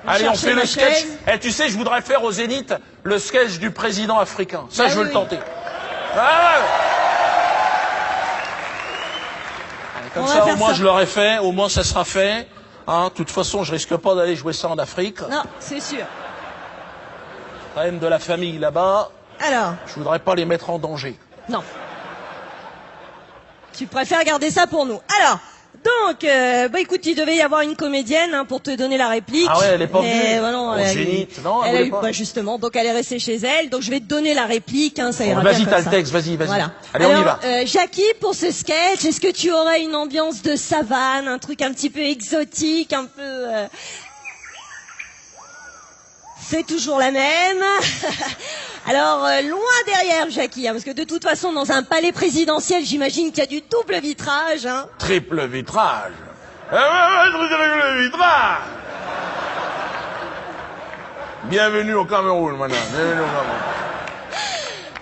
Allez, on fait le sketch. Eh, tu sais, je voudrais faire au Zénith le sketch du président africain. Ça, je veux le tenter. Ah, allez, comme ça, au moins, je l'aurais fait. Au moins, ça sera fait. Hein, de toute façon, je risque pas d'aller jouer ça en Afrique. Non, c'est sûr. Quand même de la famille là-bas. Alors. Je voudrais pas les mettre en danger. Non. Tu préfères garder ça pour nous. Alors. Donc, bah écoute, il devait y avoir une comédienne hein, pour te donner la réplique. Ah ouais, elle est pas venue. Bah non, au Zénith, non, elle a eu, pas. bah justement, donc elle est restée chez elle. Donc je vais te donner la réplique, hein, ça ira bien. Vas-y, t'as le texte, vas-y. Voilà. Allez, alors, on y va. Jackie, pour ce sketch, est-ce que tu aurais une ambiance de savane, un truc un petit peu exotique, un peu... C'est toujours la même. Alors, loin derrière, Jackie, hein, parce que de toute façon, dans un palais présidentiel, j'imagine qu'il y a du double vitrage. Hein. Triple vitrage. Triple vitrage. Bienvenue au Cameroun, madame. Bienvenue au Cameroun.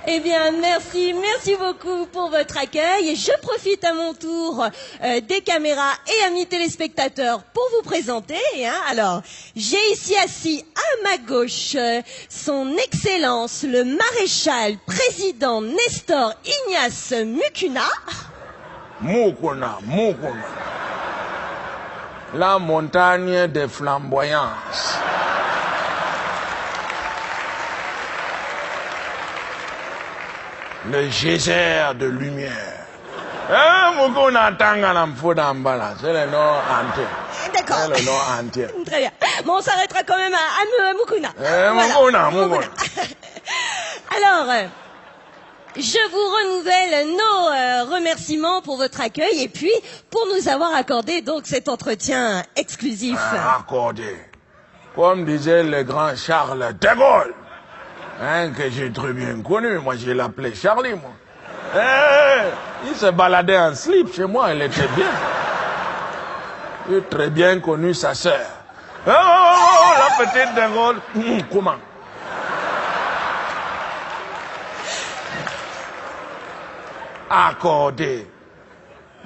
Eh bien, merci beaucoup pour votre accueil. Et je profite à mon tour des caméras et amis téléspectateurs pour vous présenter. Hein. Alors, j'ai ici assis à ma gauche son Excellence le Maréchal Président Nestor Ignace Mukuna. Mukuna. La montagne des flamboyances. Le geyser de lumière. C'est le nom entier. D'accord. C'est le nom entier. Très bien. Bon, on s'arrêtera quand même à Mukuna. Mukuna. Alors, je vous renouvelle nos remerciements pour votre accueil et puis pour nous avoir accordé donc cet entretien exclusif. Accordé. Comme disait le grand Charles de Gaulle. Hein, que j'ai très bien connu. Moi, je l'appelais Charlie, moi. Il se baladait en slip chez moi, elle était bien. J'ai très bien connu sa sœur. La petite de Gaulle. Comment? Accordé.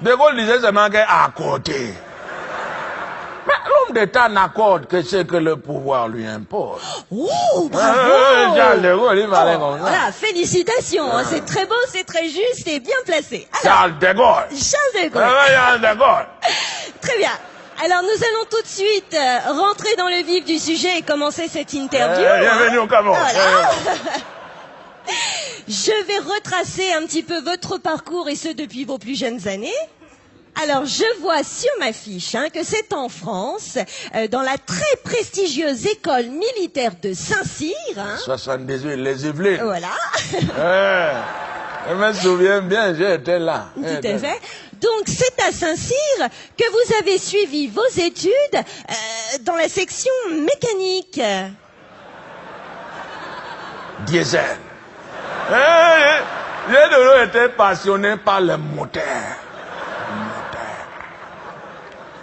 De Gaulle disait seulement qu'accordé. Mais l'homme d'État n'accorde que ce que le pouvoir lui impose. Oh, bravo! Charles de Gaulle, il m'allait comme ça. Voilà, félicitations. Hein, c'est très beau, c'est très juste et bien placé. Alors, Charles de Gaulle. Charles de Gaulle. Charles de Gaulle. Très bien. Alors, nous allons tout de suite rentrer dans le vif du sujet et commencer cette interview. Bienvenue au Cameroun. Voilà. Je vais retracer un petit peu votre parcours et ce depuis vos plus jeunes années. Alors, je vois sur ma fiche hein, que c'est en France, dans la très prestigieuse école militaire de Saint-Cyr. Hein. 78, les Yvelines. Voilà. Je me souviens bien, j'étais là. Tout à fait. Donc, c'est à Saint-Cyr que vous avez suivi vos études dans la section mécanique. Diesel. J'ai toujours été passionné par le moteur.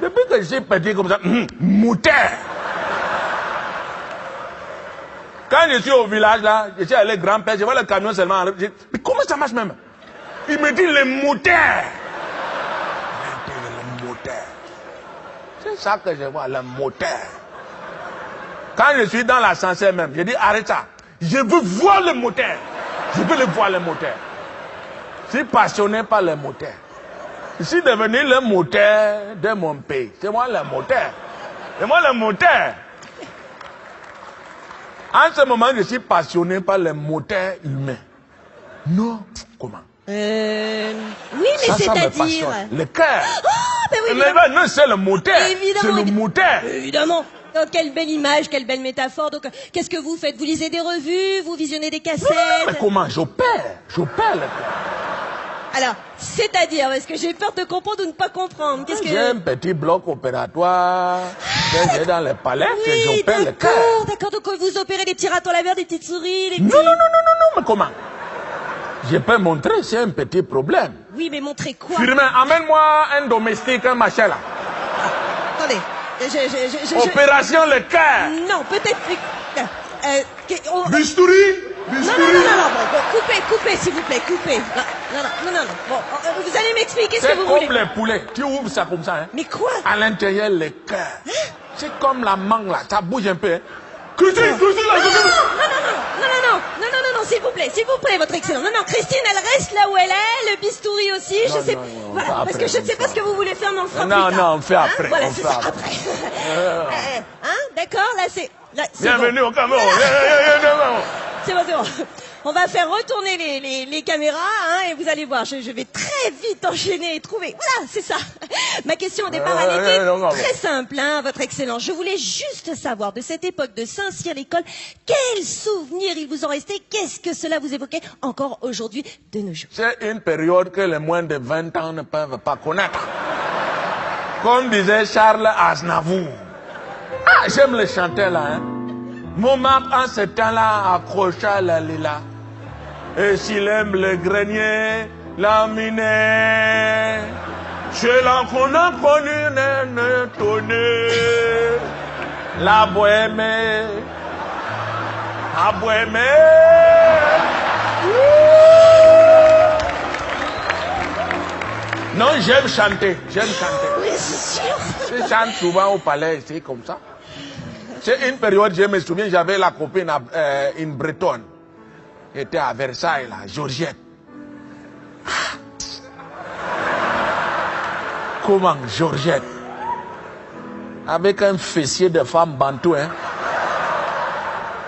Depuis que j'ai petit comme ça, moteur. Quand je suis au village là, je suis allé grand-père, je vois le camion seulement. Mais comment ça marche même? Il me dit le moteur. Le moteur. C'est ça que je vois, le moteur. Quand je suis dans l'ascenseur même, je dis arrête ça. Je veux voir le moteur. Je veux le voir le moteur. Je suis passionné par le moteur. Je suis devenu le moteur de mon pays. C'est moi le moteur. C'est moi le moteur. En ce moment, je suis passionné par le moteur humain. Non, comment? Oui, mais c'est-à-dire... Le cœur. Oh, ben oui, mais non, c'est le moteur. C'est le moteur. Évidemment. Oh, quelle belle image, quelle belle métaphore. Donc, qu'est-ce que vous faites? Vous lisez des revues? Vous visionnez des cassettes? Non, mais comment? J'opère le cœur. Alors, c'est-à-dire, parce que j'ai peur de comprendre ou de ne pas comprendre. Qu'est-ce que... J'ai un petit bloc opératoire que j'ai dans le palais, que j'opère le cœur. D'accord, donc vous opérez des petits ratons laveurs, des petites souris, des petits... Non, mais comment? Je peux montrer, c'est un petit problème. Oui, mais montrer quoi? Firmin, amène-moi un domestique, un machin là. Attendez, Opération le cœur. Non, peut-être... Bistouri. Bon, coupez, s'il vous plaît, coupez. Non. Bon, vous allez m'expliquer ce que vous voulez. C'est comme les poulets. Tu ouvres ça comme ça, hein. Mais quoi? À l'intérieur, les cœurs. C'est comme la mangue, là. Ça bouge un peu, hein. Christine, Non, s'il vous plaît, votre excellence. Non, Christine, elle reste là où elle est, le bistouri aussi, je sais. Voilà, parce que je ne sais pas ce que vous voulez faire, mais on le fera plus tard. Non, on fait après. Voilà, c'est ça, après. D'accord, là, c'est... Bienvenue au Cameroun. C'est bon. On va faire retourner les caméras, hein, et vous allez voir, je vais très vite enchaîner et trouver. Voilà, c'est ça. Ma question au départ, elle était très simple, hein, votre excellence. Je voulais juste savoir, de cette époque de Saint-Cyr-l'École, quels souvenirs il vous en restait? Qu'est-ce que cela vous évoquait encore aujourd'hui de nos jours? C'est une période que les moins de 20 ans ne peuvent pas connaître. Comme disait Charles Aznavour. Ah, j'aime le chanter là, hein. Mon map en ce temps-là accrocha la lila. Et s'il aime le grenier, la minée. Chez là qu'on a connu, ne tonné. La bohème. Non, j'aime chanter. Oui, c'est sûr. Je chante souvent au palais, c'est comme ça. C'est une période, je me souviens, j'avais la copine, une bretonne, qui était à Versailles, là, Georgette. Comment, Georgette? Avec un fessier de femme bantou, hein?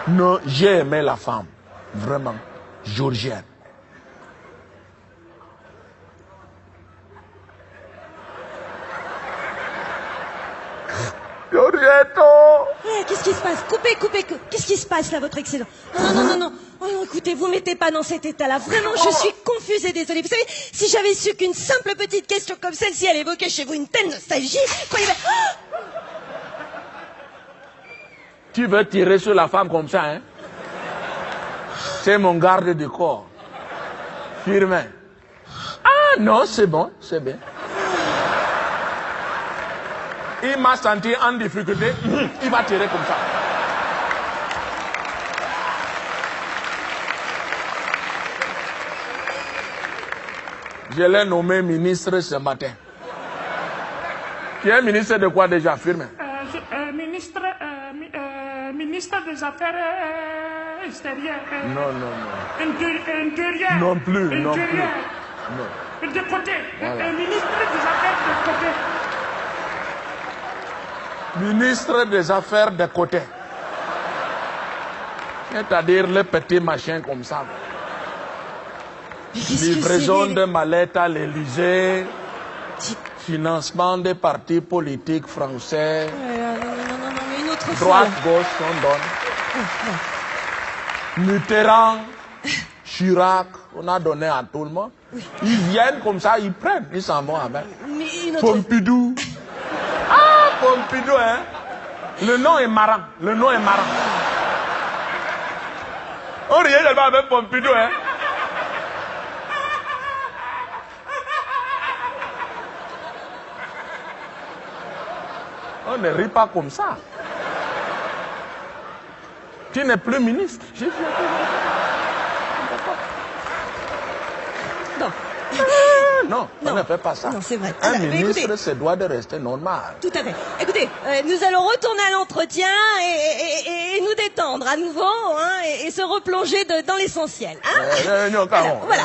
Non, j'ai aimé la femme, vraiment, Georgette. Qu'est-ce qui se passe? Coupez. Qu'est-ce qui se passe là, votre excellence? Non. Oh, non, écoutez, vous mettez pas dans cet état-là. Vraiment, je suis confuse et désolée. Vous savez, si j'avais su qu'une simple petite question comme celle-ci, elle évoquait chez vous une telle nostalgie, croyez-moi... Tu veux tirer sur la femme comme ça, hein? C'est mon garde du corps. Firmin. Ah non, c'est bon, c'est bien. Il m'a senti en difficulté, il va tirer comme ça. Je l'ai nommé ministre ce matin. Tu es ministre de quoi déjà, Firmin? Ministre des Affaires extérieures. Non. Intérieures. Non plus. Non. De côté. Voilà. Ministre des Affaires de côté. Ministre des Affaires de côté. C'est-à-dire le petit machin comme ça. Livraison de mallettes à l'Élysée. Financement des partis politiques français. Non, mais une autre fois. Droite, gauche, on donne. Mitterrand, Chirac, on a donné à tout le monde. Oui. Ils viennent comme ça, ils prennent, ils s'en vont avec. Pompidou. Ah, Pompidou, hein. Le nom est marrant. On riait tellement avec Pompidou, hein. On ne rit pas comme ça. Tu n'es plus ministre. Non, on ne fait pas ça. Non, c'est vrai. Un ministre se doit de rester normal. Tout à fait. Écoutez, nous allons retourner à l'entretien et nous détendre à nouveau, hein, et se replonger dans l'essentiel. Hein. Voilà.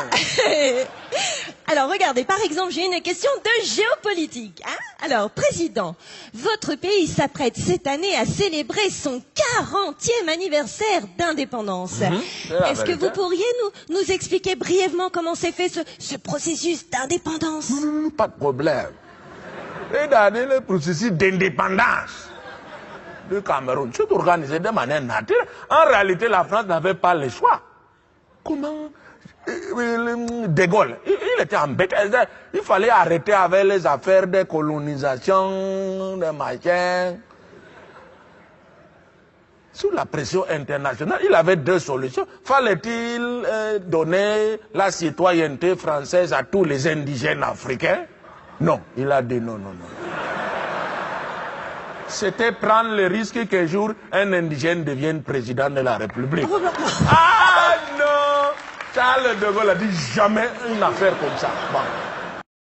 Alors, regardez, par exemple, j'ai une question de géopolitique. Hein. Alors, Président, votre pays s'apprête cette année à célébrer son 40e anniversaire d'indépendance. Est-ce que vous pourriez nous expliquer brièvement comment s'est fait ce processus d'indépendance? Pas de problème. Regardez le processus d'indépendance du Cameroun. C'est organisé de manière naturelle. En réalité, la France n'avait pas le choix. Comment? De Gaulle, il était embêté. Il fallait arrêter avec les affaires de colonisation, de machin. Sous la pression internationale, il avait deux solutions. Fallait-il donner la citoyenneté française à tous les indigènes africains? Non, il a dit non. c'était prendre le risque qu'un jour un indigène devienne président de la République. Ah non! Charles de Gaulle a dit jamais une affaire comme ça. Bon.